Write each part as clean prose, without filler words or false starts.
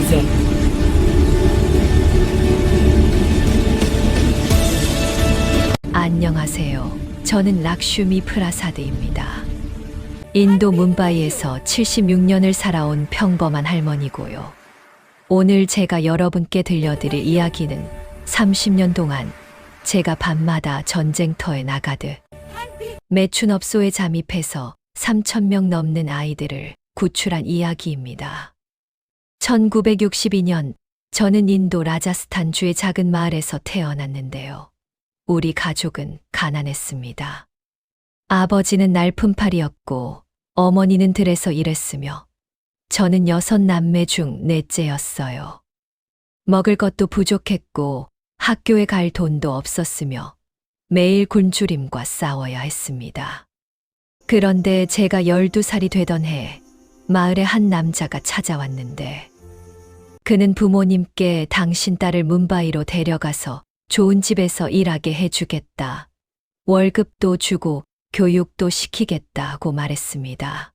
인생. 안녕하세요. 저는 락슈미 프라사드입니다. 인도 뭄바이에서 76년을 살아온 평범한 할머니고요. 오늘 제가 여러분께 들려드릴 이야기는 30년 동안 제가 밤마다 전쟁터에 나가듯 매춘업소에 잠입해서 3,000명 넘는 아이들을 구출한 이야기입니다. 1962년 저는 인도 라자스탄주의 작은 마을에서 태어났는데요. 우리 가족은 가난했습니다. 아버지는 날품팔이였고 어머니는 들에서 일했으며 저는 6남매 중 넷째였어요. 먹을 것도 부족했고 학교에 갈 돈도 없었으며 매일 굶주림과 싸워야 했습니다. 그런데 제가 12살이 되던 해 마을에 한 남자가 찾아왔는데 그는 부모님께 당신 딸을 뭄바이로 데려가서 좋은 집에서 일하게 해주겠다. 월급도 주고 교육도 시키겠다고 말했습니다.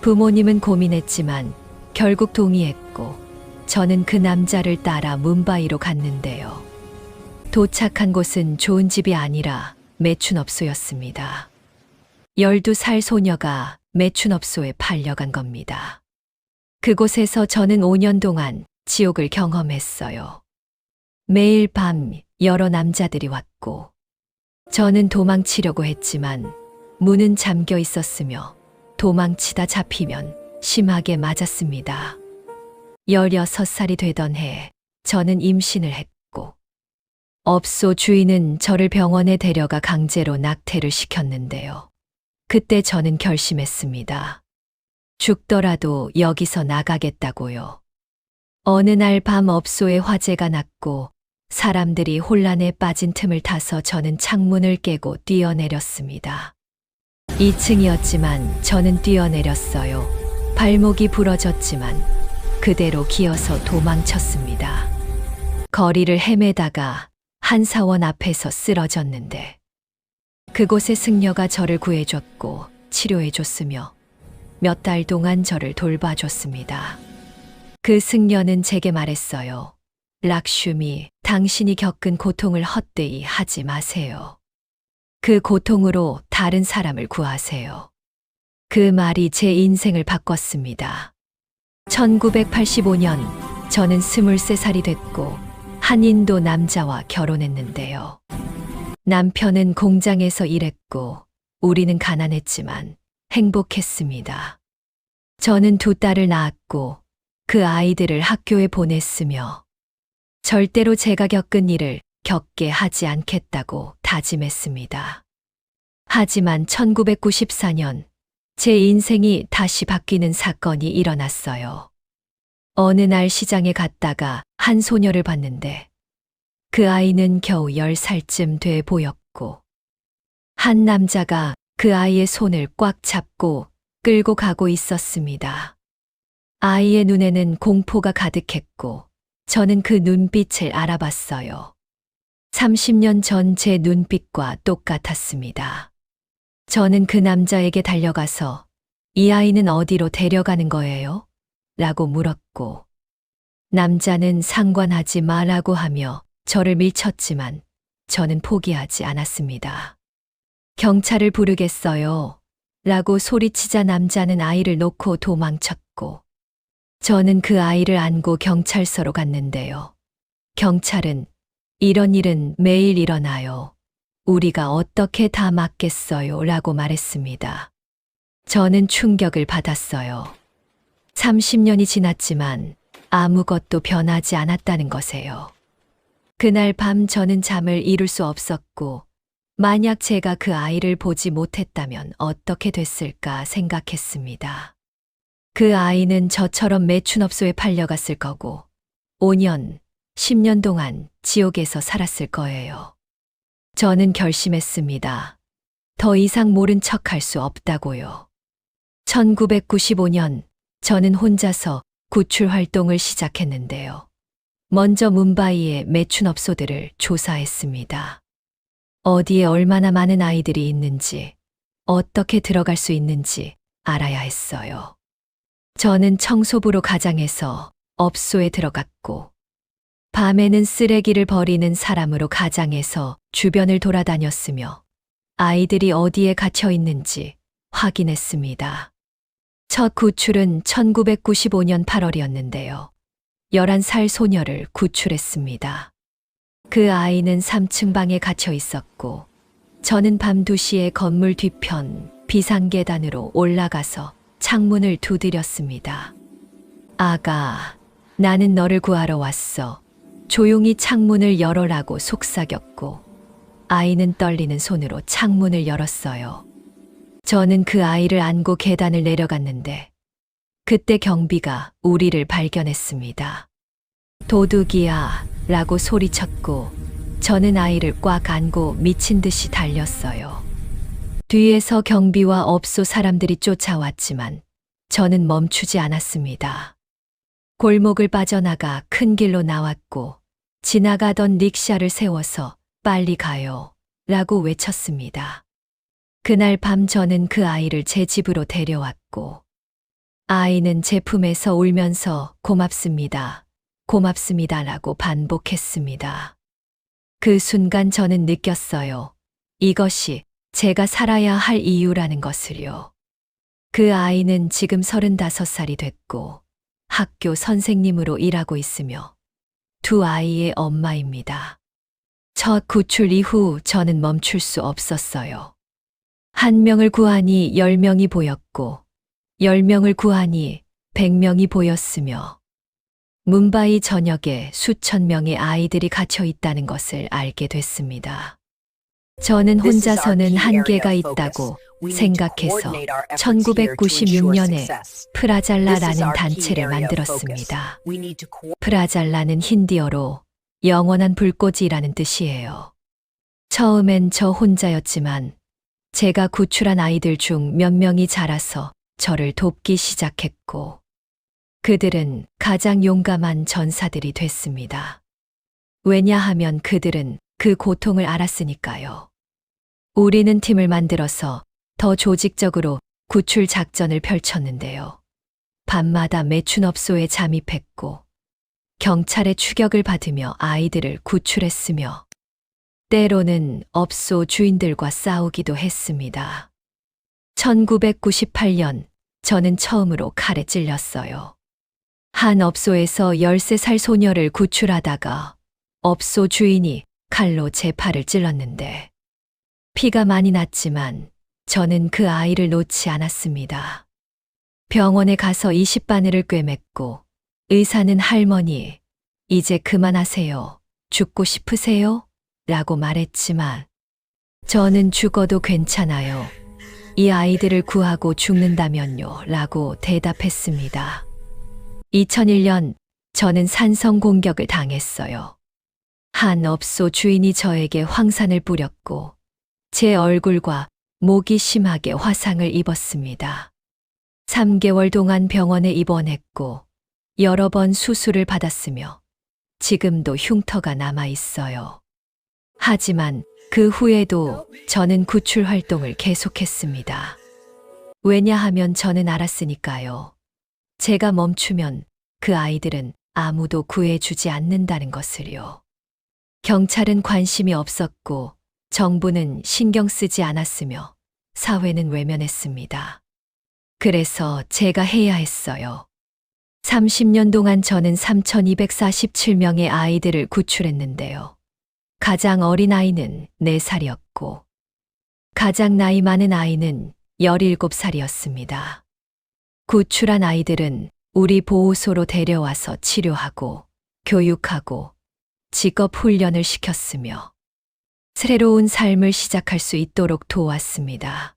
부모님은 고민했지만 결국 동의했고 저는 그 남자를 따라 뭄바이로 갔는데요. 도착한 곳은 좋은 집이 아니라 매춘업소였습니다. 12살 소녀가 매춘업소에 팔려간 겁니다. 그곳에서 저는 5년 동안 지옥을 경험했어요. 매일 밤 여러 남자들이 왔고 저는 도망치려고 했지만 문은 잠겨 있었으며 도망치다 잡히면 심하게 맞았습니다. 16살이 되던 해 저는 임신을 했고 업소 주인은 저를 병원에 데려가 강제로 낙태를 시켰는데요. 그때 저는 결심했습니다. 죽더라도 여기서 나가겠다고요. 어느 날 밤 업소에 화재가 났고 사람들이 혼란에 빠진 틈을 타서 저는 창문을 깨고 뛰어내렸습니다. 2층이었지만 저는 뛰어내렸어요. 발목이 부러졌지만 그대로 기어서 도망쳤습니다. 거리를 헤매다가 한 사원 앞에서 쓰러졌는데 그곳의 승려가 저를 구해줬고 치료해줬으며 몇 달 동안 저를 돌봐줬습니다. 그 승려는 제게 말했어요. 락슈미, 당신이 겪은 고통을 헛되이 하지 마세요. 그 고통으로 다른 사람을 구하세요. 그 말이 제 인생을 바꿨습니다. 1985년 저는 23살이 됐고 한 인도 남자와 결혼했는데요. 남편은 공장에서 일했고 우리는 가난했지만 행복했습니다. 저는 2딸을 낳았고 그 아이들을 학교에 보냈으며 절대로 제가 겪은 일을 겪게 하지 않겠다고 다짐했습니다. 하지만 1994년 제 인생이 다시 바뀌는 사건이 일어났어요. 어느 날 시장에 갔다가 한 소녀를 봤는데 그 아이는 겨우 10살쯤 돼 보였고 한 남자가 그 아이의 손을 꽉 잡고 끌고 가고 있었습니다. 아이의 눈에는 공포가 가득했고 저는 그 눈빛을 알아봤어요. 30년 전 제 눈빛과 똑같았습니다. 저는 그 남자에게 달려가서 이 아이는 어디로 데려가는 거예요? 라고 물었고 남자는 상관하지 말라고 하며 저를 밀쳤지만 저는 포기하지 않았습니다. 경찰을 부르겠어요. 라고 소리치자 남자는 아이를 놓고 도망쳤고 저는 그 아이를 안고 경찰서로 갔는데요. 경찰은 이런 일은 매일 일어나요. 우리가 어떻게 다 막겠어요? 라고 말했습니다. 저는 충격을 받았어요. 30년이 지났지만 아무것도 변하지 않았다는 것이에요. 그날 밤 저는 잠을 이룰 수 없었고 만약 제가 그 아이를 보지 못했다면 어떻게 됐을까 생각했습니다. 그 아이는 저처럼 매춘업소에 팔려갔을 거고 5년, 10년 동안 지옥에서 살았을 거예요. 저는 결심했습니다. 더 이상 모른 척할 수 없다고요. 1995년 저는 혼자서 구출 활동을 시작했는데요. 먼저 뭄바이의 매춘업소들을 조사했습니다. 어디에 얼마나 많은 아이들이 있는지, 어떻게 들어갈 수 있는지 알아야 했어요. 저는 청소부로 가장해서 업소에 들어갔고, 밤에는 쓰레기를 버리는 사람으로 가장에서 주변을 돌아다녔으며 아이들이 어디에 갇혀 있는지 확인했습니다. 첫 구출은 1995년 8월이었는데요. 11살 소녀를 구출했습니다. 그 아이는 3층 방에 갇혀 있었고, 저는 밤 2시에 건물 뒤편 비상계단으로 올라가서 창문을 두드렸습니다. 아가, 나는 너를 구하러 왔어. 조용히 창문을 열어라고 속삭였고, 아이는 떨리는 손으로 창문을 열었어요. 저는 그 아이를 안고 계단을 내려갔는데, 그때 경비가 우리를 발견했습니다. 도둑이야 라고 소리쳤고, 저는 아이를 꽉 안고 미친 듯이 달렸어요. 뒤에서 경비와 업소 사람들이 쫓아왔지만 저는 멈추지 않았습니다. 골목을 빠져나가 큰 길로 나왔고, 지나가던 릭샤를 세워서 빨리 가요 라고 외쳤습니다. 그날 밤 저는 그 아이를 제 집으로 데려왔고, 아이는 제 품에서 울면서 고맙습니다, 고맙습니다 라고 반복했습니다. 그 순간 저는 느꼈어요. 이것이 제가 살아야 할 이유라는 것을요. 그 아이는 지금 35살이 됐고 학교 선생님으로 일하고 있으며 두 아이의 엄마입니다. 첫 구출 이후 저는 멈출 수 없었어요. 1명을 구하니 10명이 보였고 10명을 구하니 100명이 보였으며 뭄바이 전역에 수천 명의 아이들이 갇혀 있다는 것을 알게 됐습니다. 저는 혼자서는 한계가 있다고 생각해서 1996년에 프라잘라라는 단체를 만들었습니다. 프라잘라는 힌디어로 영원한 불꽃이라는 뜻이에요. 처음엔 저 혼자였지만 제가 구출한 아이들 중 몇 명이 자라서 저를 돕기 시작했고, 그들은 가장 용감한 전사들이 됐습니다. 왜냐하면 그들은 그 고통을 알았으니까요. 우리는 팀을 만들어서 더 조직적으로 구출 작전을 펼쳤는데요. 밤마다 매춘업소에 잠입했고, 경찰의 추격을 받으며 아이들을 구출했으며, 때로는 업소 주인들과 싸우기도 했습니다. 1998년 저는 처음으로 칼에 찔렸어요. 한 업소에서 13살 소녀를 구출하다가 업소 주인이 칼로 제 팔을 찔렀는데 피가 많이 났지만 저는 그 아이를 놓지 않았습니다. 병원에 가서 20바늘을 꿰맸고 의사는 할머니, 이제 그만하세요. 죽고 싶으세요? 라고 말했지만 저는 죽어도 괜찮아요. 이 아이들을 구하고 죽는다면요 라고 대답했습니다. 2001년 저는 산성 공격을 당했어요. 한 업소 주인이 저에게 황산을 뿌렸고 제 얼굴과 목이 심하게 화상을 입었습니다. 3개월 동안 병원에 입원했고 여러 번 수술을 받았으며 지금도 흉터가 남아 있어요. 하지만 그 후에도 저는 구출 활동을 계속했습니다. 왜냐하면 저는 알았으니까요. 제가 멈추면 그 아이들은 아무도 구해주지 않는다는 것을요. 경찰은 관심이 없었고 정부는 신경 쓰지 않았으며 사회는 외면했습니다. 그래서 제가 해야 했어요. 30년 동안 저는 3,247명의 아이들을 구출했는데요. 가장 어린 아이는 4살이었고 가장 나이 많은 아이는 17살이었습니다. 구출한 아이들은 우리 보호소로 데려와서 치료하고 교육하고 직업 훈련을 시켰으며 새로운 삶을 시작할 수 있도록 도왔습니다.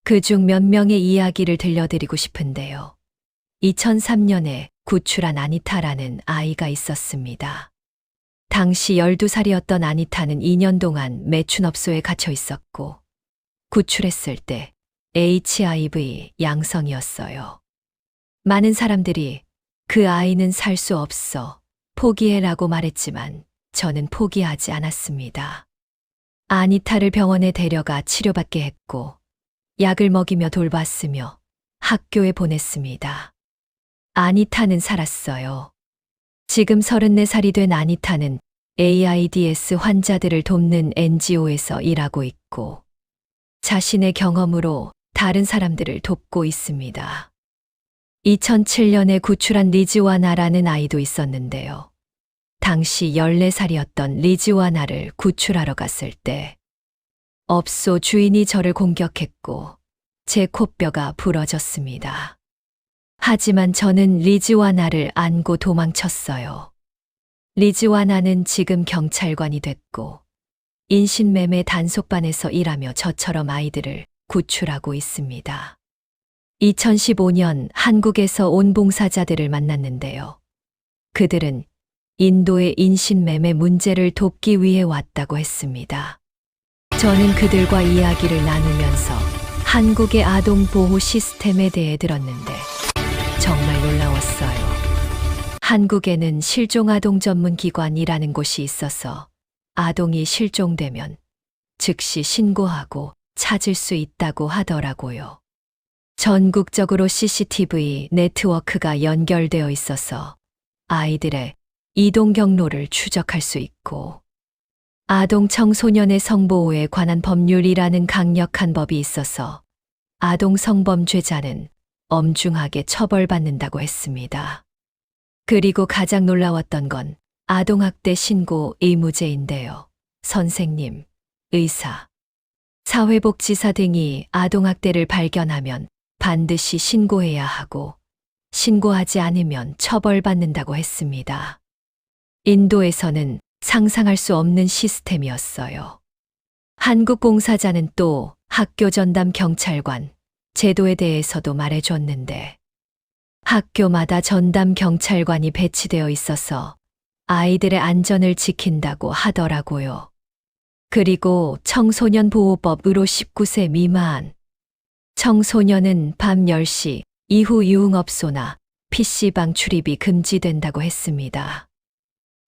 그중 몇 명의 이야기를 들려드리고 싶은데요. 2003년에 구출한 아니타라는 아이가 있었습니다. 당시 12살이었던 아니타는 2년 동안 매춘업소에 갇혀 있었고 구출했을 때 HIV 양성이었어요. 많은 사람들이 그 아이는 살 수 없어, 포기해라고 말했지만 저는 포기하지 않았습니다. 아니타를 병원에 데려가 치료받게 했고 약을 먹이며 돌봤으며 학교에 보냈습니다. 아니타는 살았어요. 지금 34살이 된 아니타는 AIDS 환자들을 돕는 NGO에서 일하고 있고 자신의 경험으로 다른 사람들을 돕고 있습니다. 2007년에 구출한 리즈와나라는 아이도 있었는데요. 당시 14살이었던 리즈와나를 구출하러 갔을 때 업소 주인이 저를 공격했고 제 코뼈가 부러졌습니다. 하지만 저는 리즈와나를 안고 도망쳤어요. 리즈와나는 지금 경찰관이 됐고 인신매매 단속반에서 일하며 저처럼 아이들을 구출하고 있습니다. 2015년 한국에서 온 봉사자들을 만났는데요. 그들은 인도의 인신매매 문제를 돕기 위해 왔다고 했습니다. 저는 그들과 이야기를 나누면서 한국의 아동 보호 시스템에 대해 들었는데 정말 놀라웠어요. 한국에는 실종아동 전문기관이라는 곳이 있어서 아동이 실종되면 즉시 신고하고 찾을 수 있다고 하더라고요. 전국적으로 CCTV 네트워크가 연결되어 있어서 아이들의 이동 경로를 추적할 수 있고 아동 청소년의 성보호에 관한 법률이라는 강력한 법이 있어서 아동 성범죄자는 엄중하게 처벌받는다고 했습니다. 그리고 가장 놀라웠던 건 아동학대 신고 의무제인데요. 선생님, 의사, 사회복지사 등이 아동학대를 발견하면 반드시 신고해야 하고 신고하지 않으면 처벌받는다고 했습니다. 인도에서는 상상할 수 없는 시스템이었어요. 한국 봉사자는 또 학교 전담 경찰관 제도에 대해서도 말해줬는데 학교마다 전담 경찰관이 배치되어 있어서 아이들의 안전을 지킨다고 하더라고요. 그리고 청소년 보호법으로 19세 미만 청소년은 밤 10시 이후 유흥업소나 PC방 출입이 금지된다고 했습니다.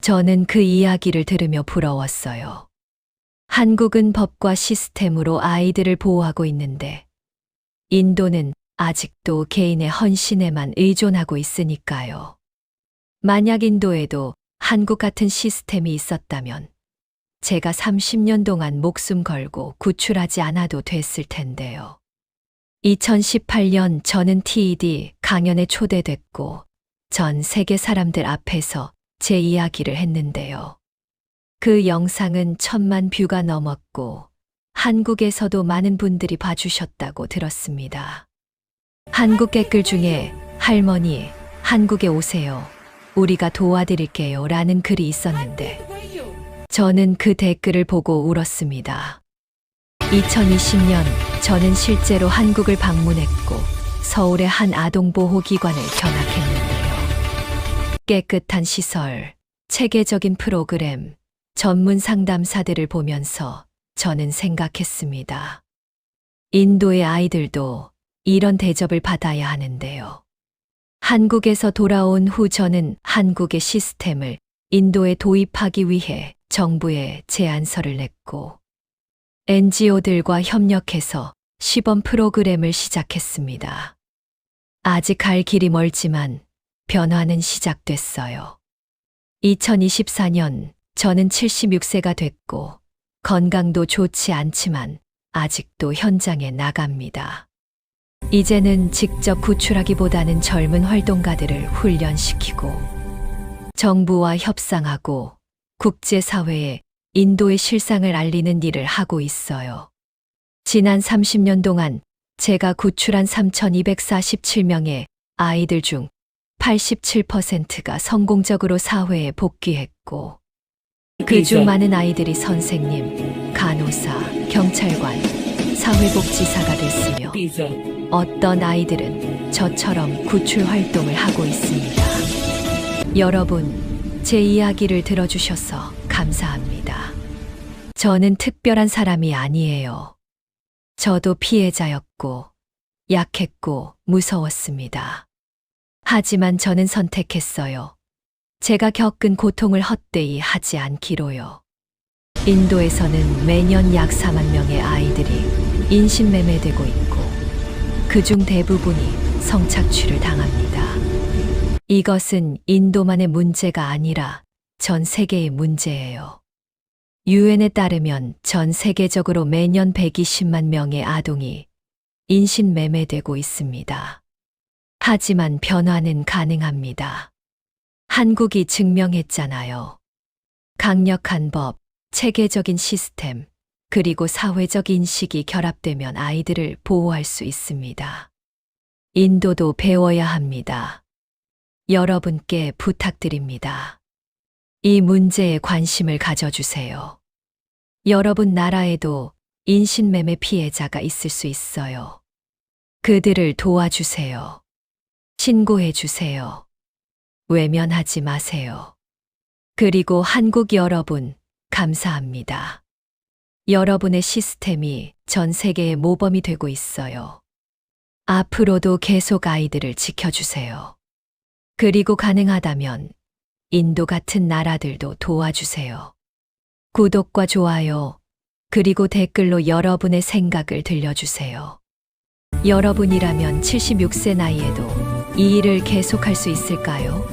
저는 그 이야기를 들으며 부러웠어요. 한국은 법과 시스템으로 아이들을 보호하고 있는데 인도는 아직도 개인의 헌신에만 의존하고 있으니까요. 만약 인도에도 한국 같은 시스템이 있었다면 제가 30년 동안 목숨 걸고 구출하지 않아도 됐을 텐데요. 2018년 저는 TED 강연에 초대됐고 전 세계 사람들 앞에서 제 이야기를 했는데요. 그 영상은 1000만 뷰가 넘었고 한국에서도 많은 분들이 봐주셨다고 들었습니다. 한국 댓글 중에 할머니, 한국에 오세요. 우리가 도와드릴게요 라는 글이 있었는데 저는 그 댓글을 보고 울었습니다. 2020년 저는 실제로 한국을 방문했고 서울의 한 아동보호기관을 견학했는데요. 깨끗한 시설, 체계적인 프로그램, 전문 상담사들을 보면서 저는 생각했습니다. 인도의 아이들도 이런 대접을 받아야 하는데요. 한국에서 돌아온 후 저는 한국의 시스템을 인도에 도입하기 위해 정부에 제안서를 냈고 NGO들과 협력해서 시범 프로그램을 시작했습니다. 아직 갈 길이 멀지만 변화는 시작됐어요. 2024년 저는 76세가 됐고 건강도 좋지 않지만 아직도 현장에 나갑니다. 이제는 직접 구출하기보다는 젊은 활동가들을 훈련시키고 정부와 협상하고 국제사회에 인도의 실상을 알리는 일을 하고 있어요. 지난 30년 동안 제가 구출한 3,247명의 아이들 중 87%가 성공적으로 사회에 복귀했고 그중 많은 아이들이 선생님, 간호사, 경찰관, 사회복지사가 됐으며 어떤 아이들은 저처럼 구출 활동을 하고 있습니다. 여러분, 제 이야기를 들어주셔서 감사합니다. 저는 특별한 사람이 아니에요. 저도 피해자였고 약했고 무서웠습니다. 하지만 저는 선택했어요. 제가 겪은 고통을 헛되이 하지 않기로요. 인도에서는 매년 약 4만 명의 아이들이 인신매매되고 있고 그중 대부분이 성착취를 당합니다. 이것은 인도만의 문제가 아니라 전 세계의 문제예요. 유엔에 따르면 전 세계적으로 매년 120만 명의 아동이 인신매매되고 있습니다. 하지만 변화는 가능합니다. 한국이 증명했잖아요. 강력한 법, 체계적인 시스템, 그리고 사회적 인식이 결합되면 아이들을 보호할 수 있습니다. 인도도 배워야 합니다. 여러분께 부탁드립니다. 이 문제에 관심을 가져주세요. 여러분 나라에도 인신매매 피해자가 있을 수 있어요. 그들을 도와주세요. 신고해 주세요. 외면하지 마세요. 그리고 한국 여러분, 감사합니다. 여러분의 시스템이 전 세계의 모범이 되고 있어요. 앞으로도 계속 아이들을 지켜주세요. 그리고 가능하다면 인도 같은 나라들도 도와주세요. 구독과 좋아요, 그리고 댓글로 여러분의 생각을 들려주세요. 여러분이라면 76세 나이에도 이 일을 계속할 수 있을까요?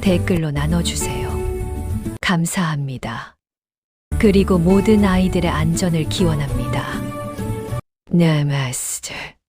댓글로 나눠주세요. 감사합니다. 그리고 모든 아이들의 안전을 기원합니다. 나마스테.